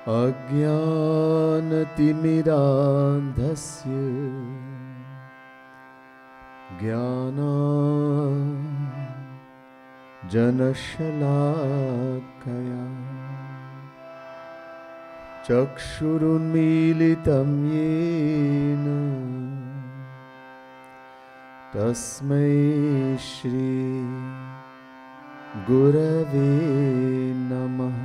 अज्ञानतिमिरान्धस्य ज्ञानाञ्जनशलाकया चक्षुरुन्मीलितं येन तस्मै श्री गुरवे नमः।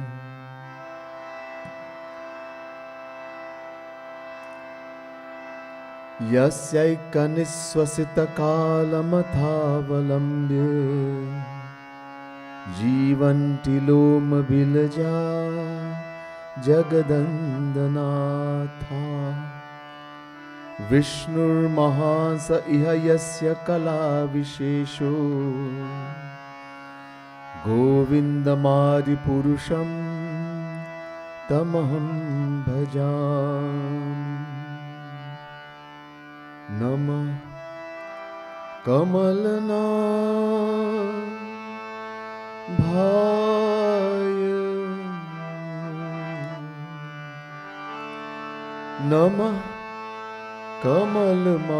यस्यैकनिश्वसितकालमथावलम्ब्य जीवन्ति लोमबिलजा जगदन्दनाथा विष्णुर्महास इह यस्य कलाविशेषो गोविन्दमादिपुरुषं तमहं भजामि। नमः कमलनाभाय नमः कमलमालिने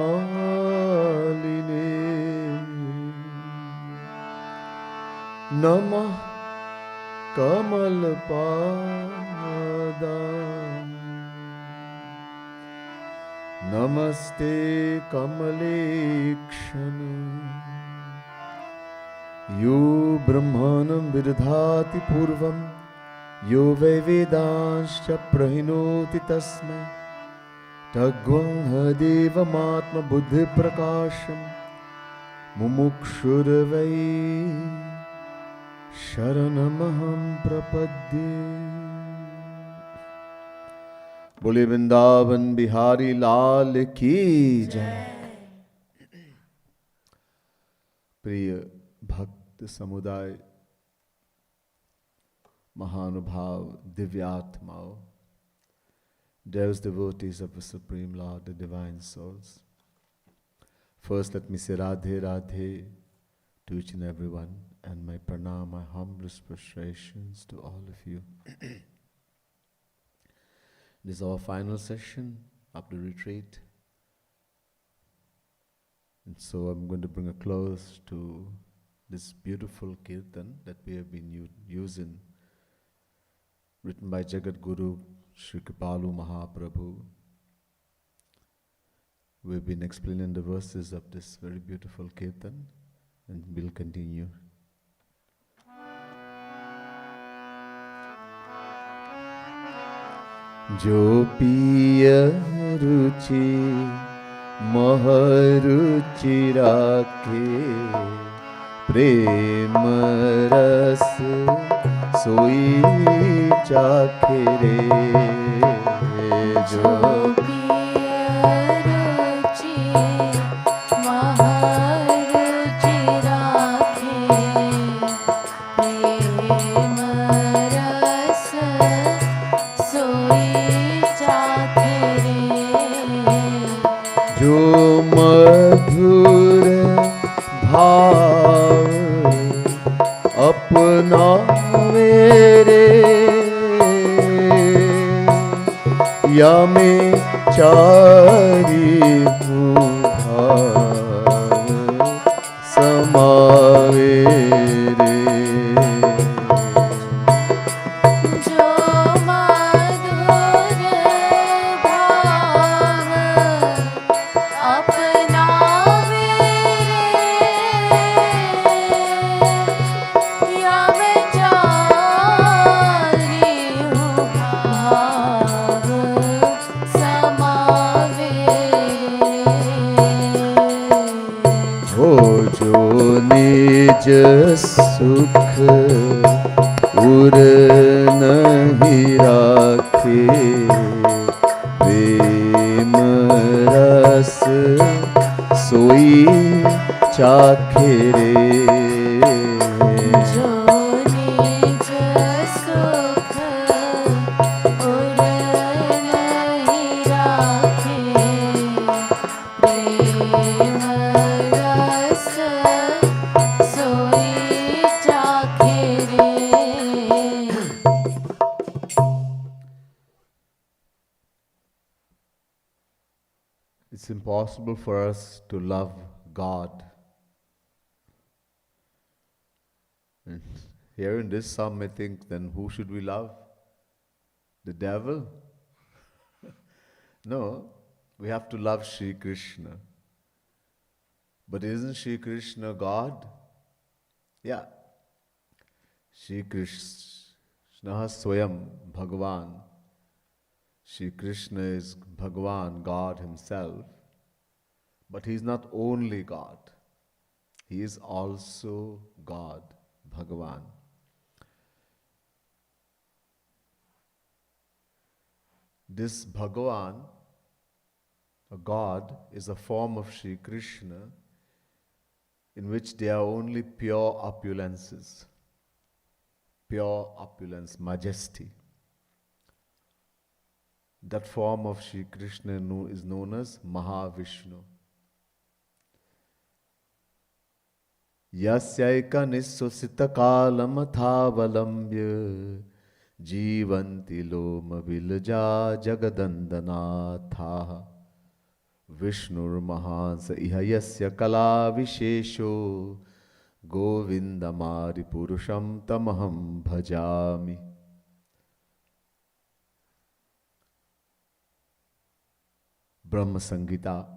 नमः कमलपादाय नमस्ते कमलेक्षण यो ब्रह्माणं विदधाति पूर्वं यो वै वेदांश्च प्रहिणोति तस्मै तद्ग्वंहदेवमात्मबुद्धिप्रकाशं मुमुक्षुर्वै शरणमहं प्रपद्ये। बोले वृंदावन बिहारी लाल की जय। प्रिय भक्त समुदाय, महानुभाव, दिव्यात्माओं, devout devotees of the Supreme Lord, the Divine Souls. First, let me say Radhe Radhe to each and every one, and my pranam, my humblest prostrations to all of you. This is our final session of the retreat, and so I'm going to bring a close to this beautiful kirtan that we have been using, written by Jagat Guru Sri Kripalu Mahaprabhu. We've been explaining the verses of this very beautiful kirtan, and we'll continue. जो पिय रुचि महरुचि राखे प्रेम रस सोई चाखे रे। जो मधुर भाव अपना मेरे या में चारी भाव समावे रे। निज सुख उर नहीं राखे प्रेम रस सोई चाखे रे। It's impossible for us to love God. And here in this some may think, then who should we love? The devil? No, we have to love Sri Krishna. But isn't Sri Krishna God? Yeah. Sri Krishna Swayam Bhagavan. Sri Krishna is Bhagavan, God Himself. But He is not only God. He is also God, Bhagavan. This Bhagavan, a God, is a form of Sri Krishna in which there are only pure opulences, pure opulence, majesty. That form of Sri Krishna is known as Mahavishnu. Yasyaika nissusita kalamathavalambya jivanti loma vilja jagadandanatha Vishnur mahansa iha yasya kala vishesho govindamari purusham tamaham bhajami. Brahma Samhita,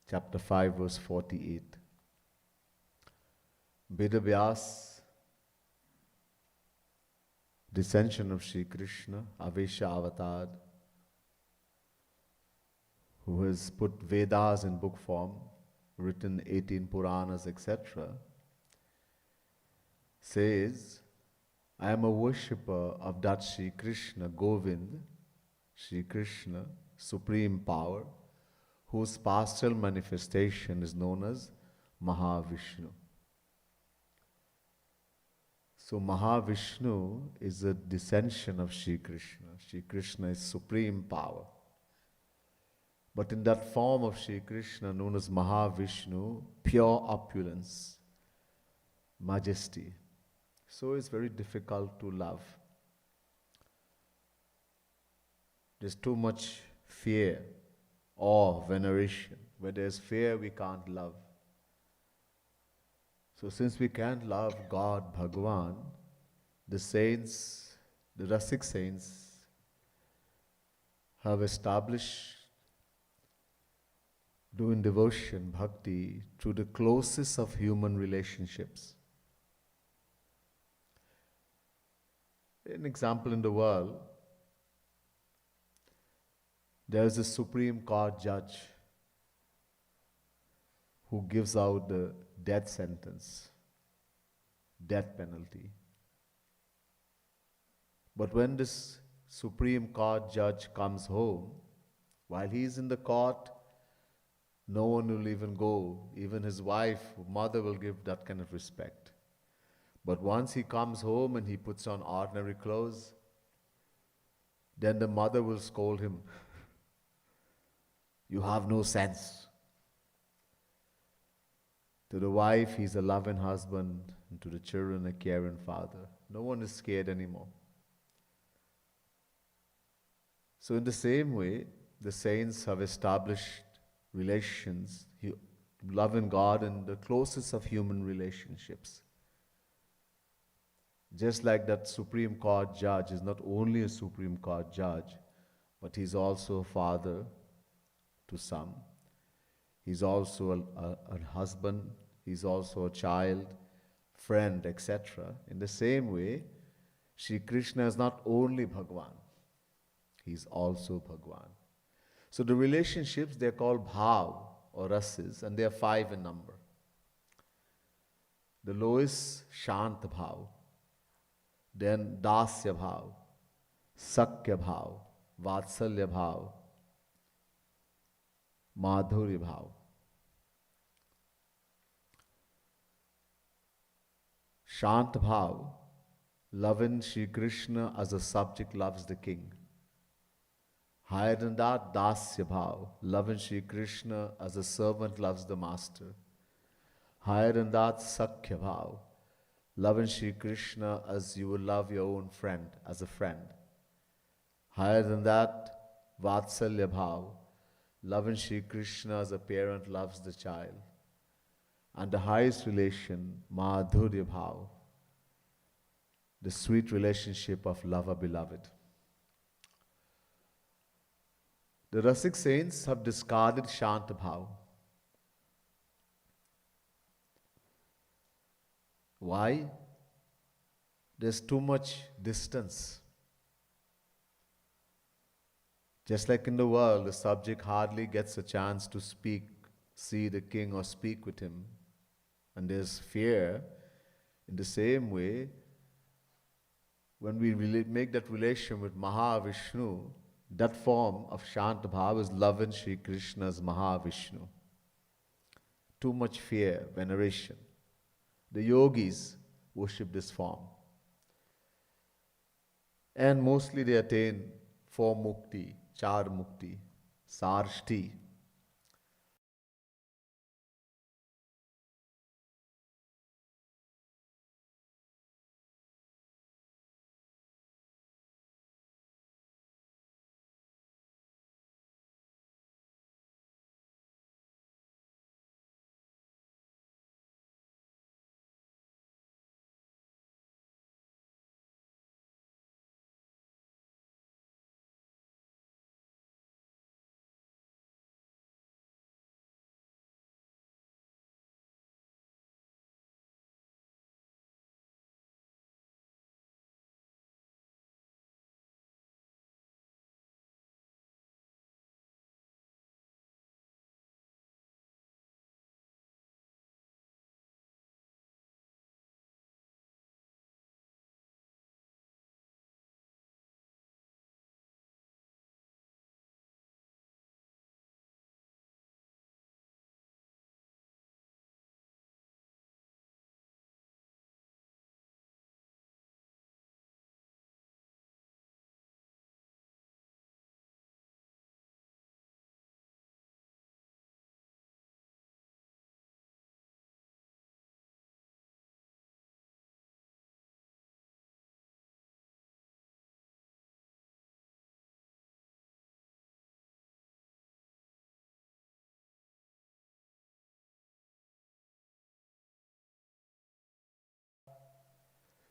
chapter 5, verse 48. Vedavyas, descension of Sri Krishna, Avesha Avatar, who has put Vedas in book form, written 18 Puranas, etc., says, I am a worshipper of that Sri Krishna, Govind, Sri Krishna, Supreme Power, whose pastoral manifestation is known as Mahavishnu. So Mahavishnu is a descension of Sri Krishna. Sri Krishna is Supreme Power. But in that form of Sri Krishna known as Mahavishnu, pure opulence, majesty. So it's very difficult to love. There's too much fear, awe, veneration. Where there's fear, we can't love. So since we can't love God, Bhagavan, the saints, the Rasik saints, have established doing devotion, bhakti, through the closest of human relationships. An example in the world, there is a Supreme Court judge who gives out the death sentence, death penalty. But when this Supreme Court judge comes home, while he is in the court, no one will even go. Even his wife, mother will give that kind of respect. But once he comes home and he puts on ordinary clothes, then the mother will scold him. You have no sense. To the wife, he's a loving husband, and to the children, a caring father. No one is scared anymore. So in the same way, the saints have established relations, loving God in the closest of human relationships. Just like that Supreme Court judge is not only a Supreme Court judge, but he's also a father to some. He's also a husband, he's also a child, friend, etc. In the same way, Sri Krishna is not only Bhagavan, he's also Bhagavan. So the relationships, they're called bhav or rasis, and they are 5 in number. The lowest, shant bhav, then dasya bhav, sakya bhav, vatsalya bhav, madhurya bhav. Shant bhav, loving Sri Krishna as a subject loves the king. Higher than that, dasya bhav, loving Sri Krishna as a servant loves the master. Higher than that, sakya bhav, loving Sri Krishna as you would love your own friend, as a friend. Higher than that, vatsalya bhav, Loving Sri Krishna as a parent loves the child. And the highest relation, Madhurya Bhav, the sweet relationship of lover beloved. The Rasik saints have discarded Shanta Bhav. Why? There's too much distance. Just like in the world, the subject hardly gets a chance to speak, see the king, or speak with him. And there's fear. In the same way, when we make that relation with Mahavishnu, that form of Shanta Bhav is loving Sri Krishna's Mahavishnu. Too much fear, veneration. The yogis worship this form. And mostly they attain four mukti, char mukti, sarshti.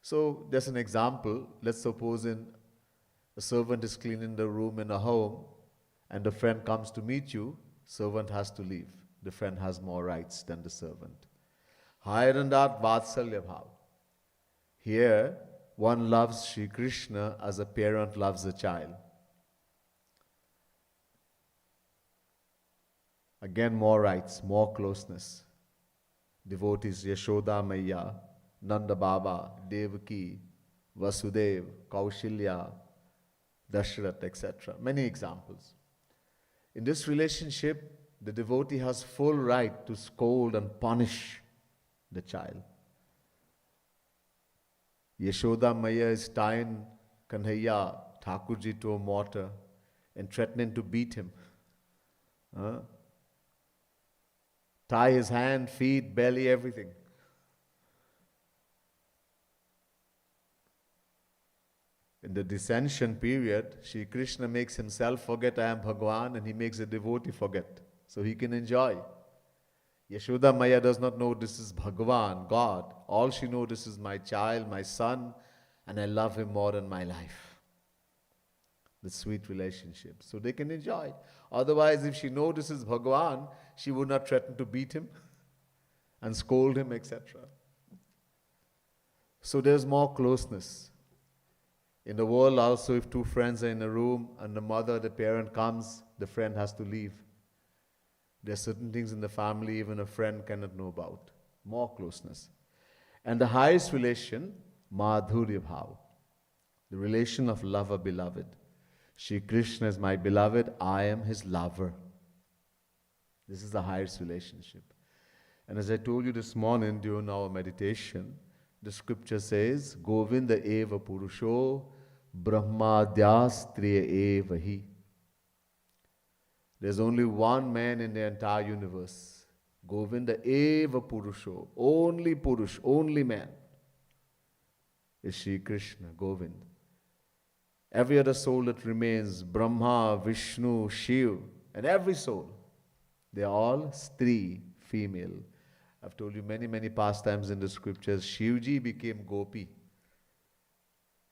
So there's an example. Let's suppose a servant is cleaning the room in a home and a friend comes to meet you, servant has to leave. The friend has more rights than the servant. Higher than that, Vatsalya Bhav. Here, one loves Sri Krishna as a parent loves a child. Again, more rights, more closeness. Devotees Yashoda Maya, Nanda Baba, Devaki, Vasudev, Kaushilya, Dashrath, etc. Many examples. In this relationship, the devotee has full right to scold and punish the child. Yashoda Maya is tying Kanhaiya, Thakurji, to a mortar and threatening to beat him. Tie his hand, feet, belly, everything. In the dissension period, Shri Krishna makes himself forget I am Bhagwan and he makes the devotee forget so he can enjoy. Yashoda Maya does not know this is Bhagwan, God. All she knows, this is my child, my son, and I love him more than my life. The sweet relationship. So they can enjoy. Otherwise, if she knows this is Bhagwan, she would not threaten to beat him and scold him, etc. So there's more closeness. In the world also, if two friends are in a room and the parent comes, the friend has to leave. There are certain things in the family even a friend cannot know about. More closeness. And the highest relation, Madhurya Bhav, the relation of lover beloved. Shri Krishna is my beloved, I am his lover. This is the highest relationship. And as I told you this morning during our meditation, the scripture says, Govinda eva purusho brahmadyastriya eva hi. There's only one man in the entire universe. Govinda eva purusho. Only Purush, only man is Shri Krishna, Govind. Every other soul that remains, Brahma, Vishnu, Shiv, and every soul, they are all Stri, female. I've told you many, many pastimes in the scriptures. Shivji became Gopi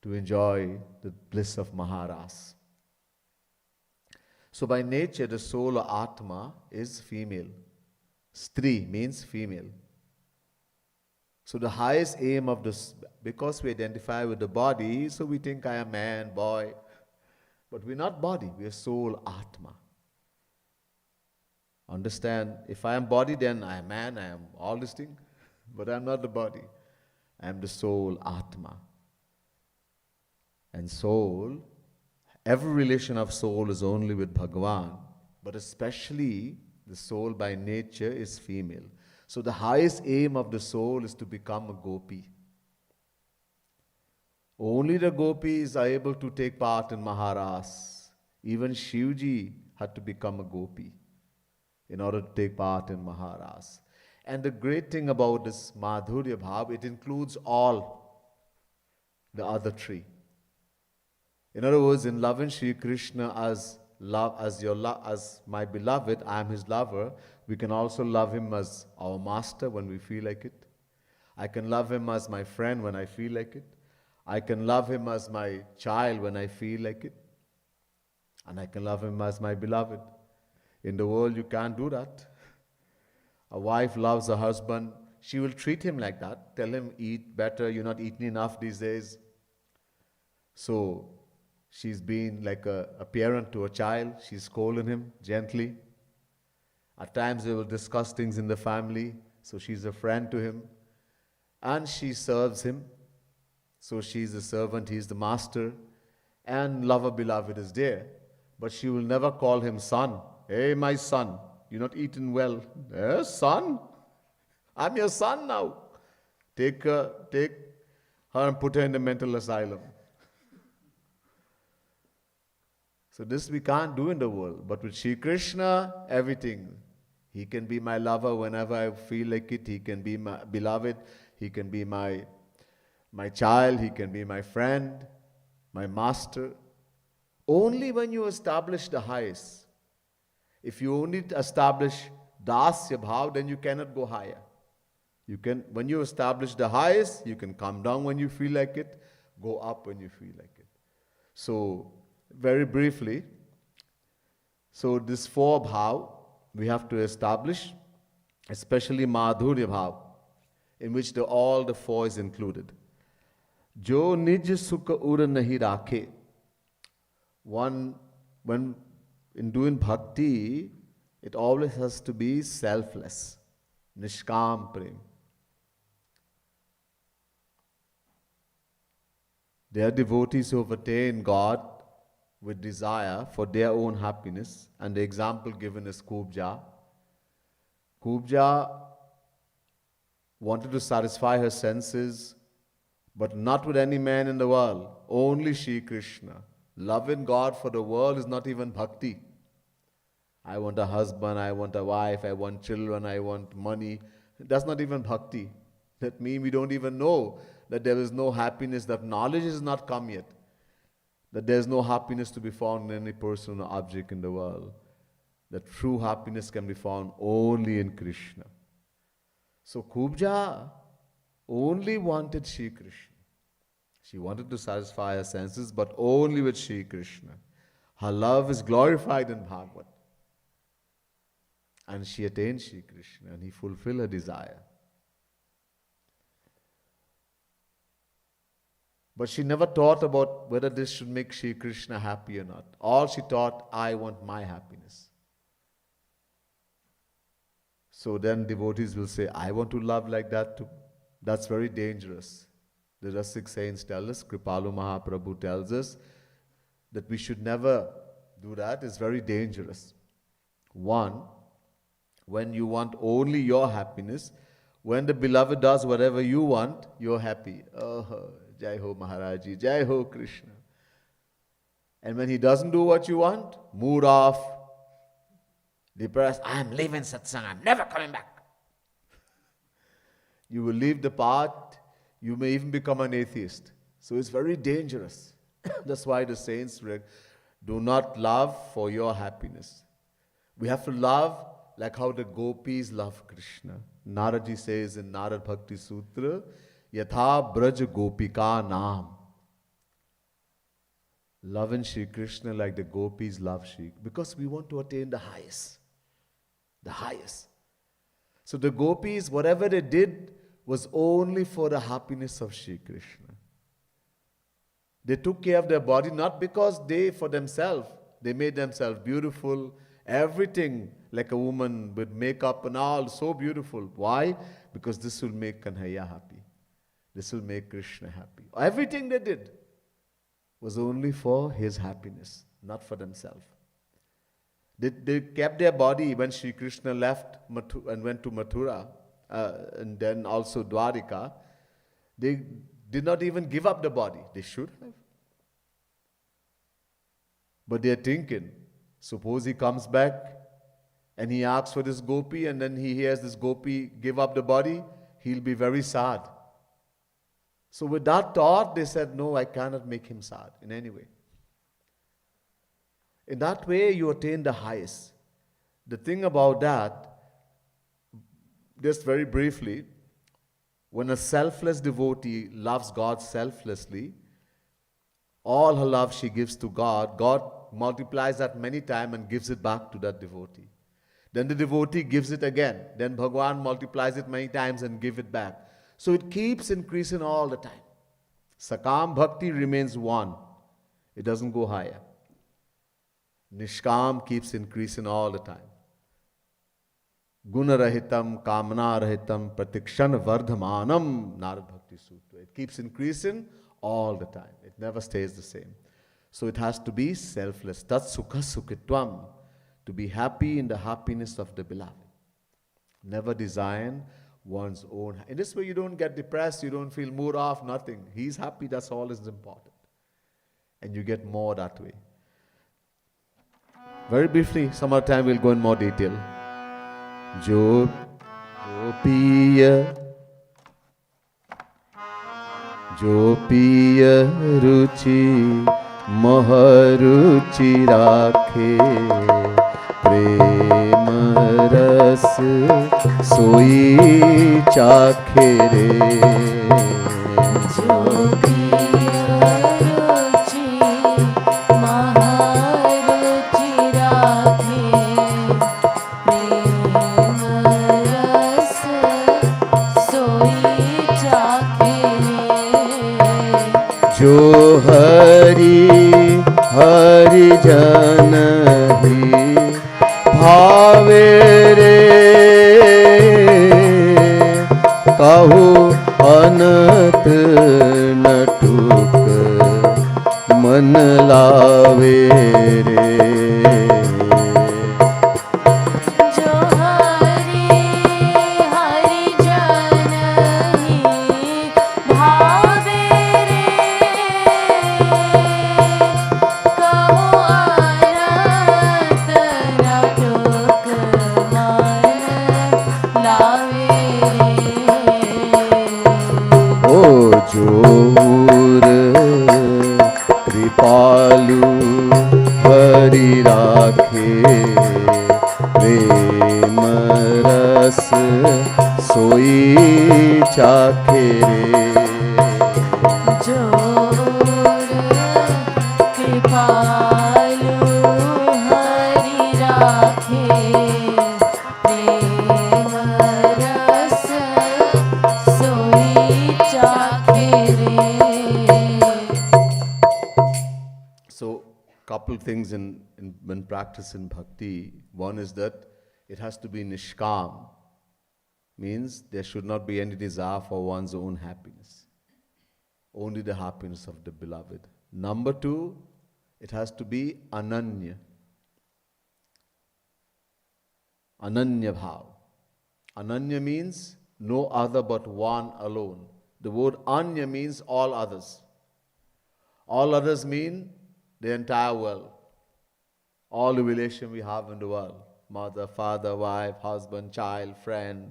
to enjoy the bliss of Maharas. So by nature, the soul or Atma is female. Stri means female. So the highest aim of this, because we identify with the body, so we think I am man, boy. But we're not body, we are soul, Atma. Understand, if I am body, then I am man, I am all this thing. But I am not the body. I am the soul, Atma. And soul, every relation of soul is only with Bhagavan, but especially the soul by nature is female. So the highest aim of the soul is to become a gopi. Only the gopis are able to take part in Maharas. Even Shivji had to become a gopi in order to take part in Maharas. And the great thing about this Madhurya Bhav, it includes all the other three. In other words, in loving Sri Krishna as my beloved, I am his lover, we can also love him as our master when we feel like it. I can love him as my friend when I feel like it. I can love him as my child when I feel like it. And I can love him as my beloved. In the world, you can't do that. A wife loves a husband, she will treat him like that. Tell him, eat better, you're not eating enough these days. So, she's been like a parent to a child. She's scolding him gently. At times they will discuss things in the family. So she's a friend to him. And she serves him. So she's the servant, he's the master. And lover beloved is there. But she will never call him son. Hey, my son, you're not eating well. Son? I'm your son now. Take her and put her in the mental asylum. So this we can't do in the world. But with Sri Krishna, everything. He can be my lover whenever I feel like it. He can be my beloved. He can be my child. He can be my friend, my master. Only when you establish the highest. If you only establish Dasya Bhav, then you cannot go higher. When you establish the highest, you can come down when you feel like it, go up when you feel like it. So, very briefly, so this 4 bhav we have to establish, especially Madhurya Bhav, in which all the 4 is included. Jo nij sukha ura nahi rakhe. One, when in doing bhakti, it always has to be selfless, nishkam prem. There are devotees who have attained God with desire for their own happiness, and the example given is Kubja. Kubja wanted to satisfy her senses, but not with any man in the world, only Shri Krishna. Loving God for the world is not even bhakti. I want a husband, I want a wife, I want children, I want money. That's not even bhakti. That means we don't even know that there is no happiness, that knowledge has not come yet. That there is no happiness to be found in any person or object in the world. That true happiness can be found only in Krishna. So Kubja only wanted Shri Krishna. She wanted to satisfy her senses, but only with Shri Krishna. Her love is glorified in Bhagavad. And she attained Shri Krishna, and he fulfilled her desire. But she never thought about whether this should make Shri Krishna happy or not. All she thought, I want my happiness. So then devotees will say, I want to love like that too. That's very dangerous. The Rasik saints tell us, Kripalu Mahaprabhu tells us, that we should never do that. It's very dangerous. One, when you want only your happiness, when the beloved does whatever you want, you're happy. Oh, Jai Ho Maharaji, Jai Ho Krishna. And when he doesn't do what you want, mood off, depressed, I'm leaving satsang, I'm never coming back. You will leave the path, you may even become an atheist. So it's very dangerous. That's why the saints do not love for your happiness. We have to love like how the gopis love Krishna. Naradji says in Narad Bhakti Sutra, Yatha Braj Gopika Naam. Loving Shri Krishna like the gopis love Shri, because we want to attain the highest. The highest. So the gopis, whatever they did, was only for the happiness of Shri Krishna. They took care of their body not because they, for themselves, they made themselves beautiful, everything like a woman with makeup and all, so beautiful. Why? Because this will make Kanhaiya happy. This will make Krishna happy. Everything they did was only for his happiness, not for themselves. They kept their body when Shri Krishna left and went to Mathura, and then also Dwarika. They did not even give up the body. They should have. But they are thinking, suppose he comes back and he asks for this gopi and then he hears this gopi give up the body, he'll be very sad. So with that thought, they said, no, I cannot make him sad in any way. In that way, you attain the highest. The thing about that, just very briefly, when a selfless devotee loves God selflessly, all her love she gives to God, God multiplies that many times and gives it back to that devotee. Then the devotee gives it again. Then Bhagwan multiplies it many times and gives it back. So it keeps increasing all the time. Sakam Bhakti remains one. It doesn't go higher. Nishkam keeps increasing all the time. Guna rahitam, kamana rahitam, pratikshan vardhamanam, Narad Bhakti Sutra. It keeps increasing all the time. It never stays the same. So it has to be selfless. Tat sukha sukhitvam. To be happy in the happiness of the beloved. Never design one's own. In this way you don't get depressed, you don't feel mood off, nothing. He's happy, that's all is important. And you get more that way. Very briefly, some other time we'll go in more detail. Jo piya ruchi maharuchi rakhe प्रेम रस सोई चाखे रे जो रुचि महारुचि राखे प्रेम रस सोई चाखे रे जो हरि हरि जन भावे रे कहु अनंत नटुक मन लावे रे जो हरि हरि जन ही भावे रे कहो अनंत नटुक मन लावे ओ जोर कृपालु हरि राखे प्रेम रस सोई चाखे रे जोर कृपालु हरि राखे प्रेम रस सोई चाखे रे So, couple things when practice in bhakti. One is that it has to be nishkam, means there should not be any desire for one's own happiness, only the happiness of the beloved. Number two, it has to be ananya, ananya bhav. Ananya means no other but one alone. The word anya means all others. All others mean the entire world. All the relation we have in the world. Mother, father, wife, husband, child, friend,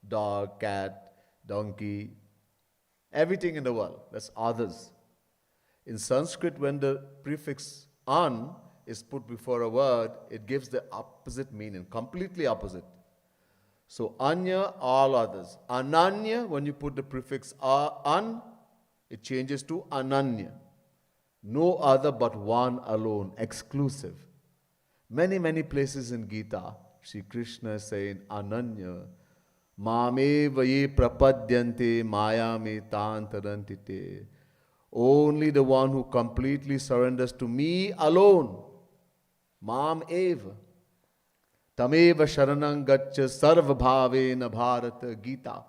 dog, cat, donkey. Everything in the world. That's others. In Sanskrit, when the prefix an is put before a word, it gives the opposite meaning, completely opposite. So anya, all others. Ananya, when you put the prefix an, it changes to ananya. No other but one alone, exclusive. Many, many places in Gita, Sri Krishna is saying, Ananya, Mameva ye prapadyante mayame tantarantite. Only the one who completely surrenders to me alone. Mam eva. Tameva sharanang gaccha sarva bhavena bharata Gita.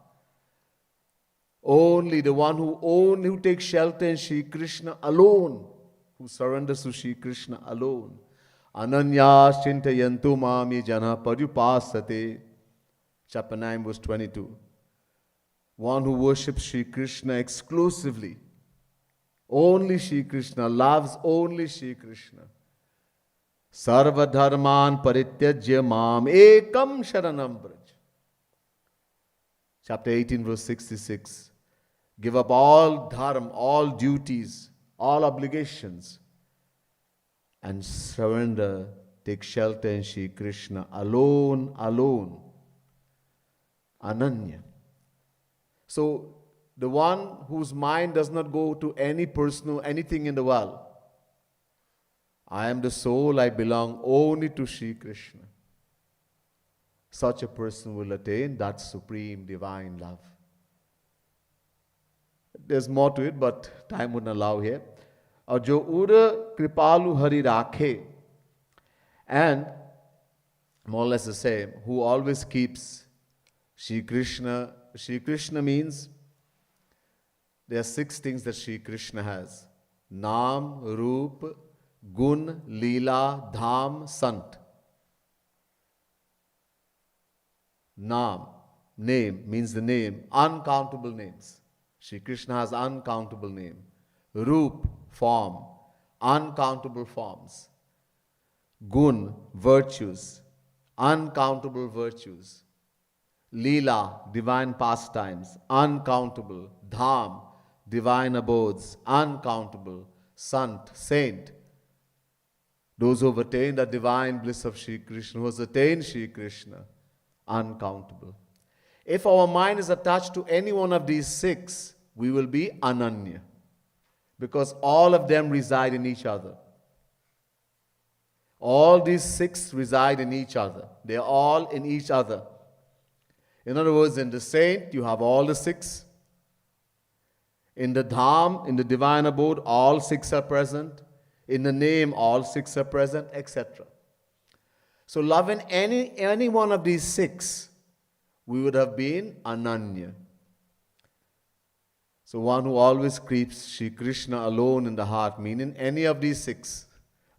Only the one who takes shelter in Sri Krishna alone, who surrenders to Sri Krishna alone. Ananya chintayantu mami jana parupasate. Chapter 9, verse 22. One who worships Sri Krishna exclusively. Only Sri Krishna, loves only Sri Krishna. Sarva dharman parityajya mam ekam sharanam braj. Chapter 18, verse 66. Give up all dharma, all duties, all obligations, and surrender, take shelter in Sri Krishna alone, alone. Ananya. So, the one whose mind does not go to any person, anything in the world. I am the soul, I belong only to Sri Krishna. Such a person will attain that supreme divine love. There's more to it, but time wouldn't allow here. और जो उर कृपालु हरि राखे, and more or less the same, who always keeps Sri Krishna. Sri Krishna means there are 6 things that Sri Krishna has: Naam, Roop, Gun, Leela, Dham, Sant. Naam, name, means the name, uncountable names. Sri Krishna has uncountable name. Roop, form, uncountable forms. Gun, virtues, uncountable virtues. Leela, divine pastimes, uncountable. Dham, divine abodes, uncountable. Sant, saint. Those who have attained the divine bliss of Sri Krishna, who has attained Sri Krishna, uncountable. If our mind is attached to any one of these 6, we will be ananya, because all of them reside in each other. All these 6 reside in each other. They are all in each other. In other words, in the saint, you have all the 6. In the dham, in the divine abode, all 6 are present. In the name, all 6 are present, etc. So loving any one of these 6, we would have been ananya. So one who always keeps Sri Krishna alone in the heart, meaning any of these 6,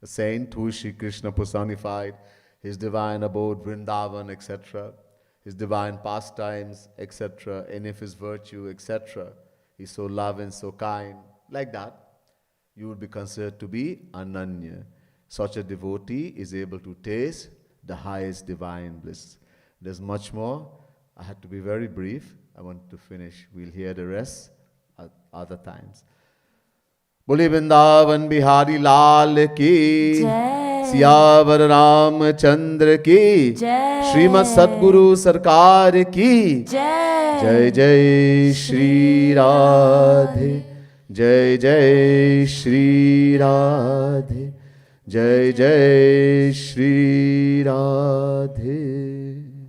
a saint who is Sri Krishna personified, his divine abode, Vrindavan, etc., his divine pastimes, etc., any of his virtue, etc. He's so loving, so kind, like that. You would be considered to be ananya. Such a devotee is able to taste the highest divine bliss. There's much more. I had to be very brief. I want to finish. We'll hear the rest at other times. Boli Vrindavan Bihari Lal ki, Jai. Siyavar Ramchandra ki, Jai. Srimad Sadguru Sarkar ki, Jai. Jai Jai Shri Radhe, Jai Jai Shri Radhe, Jai Jai Shri Radhe.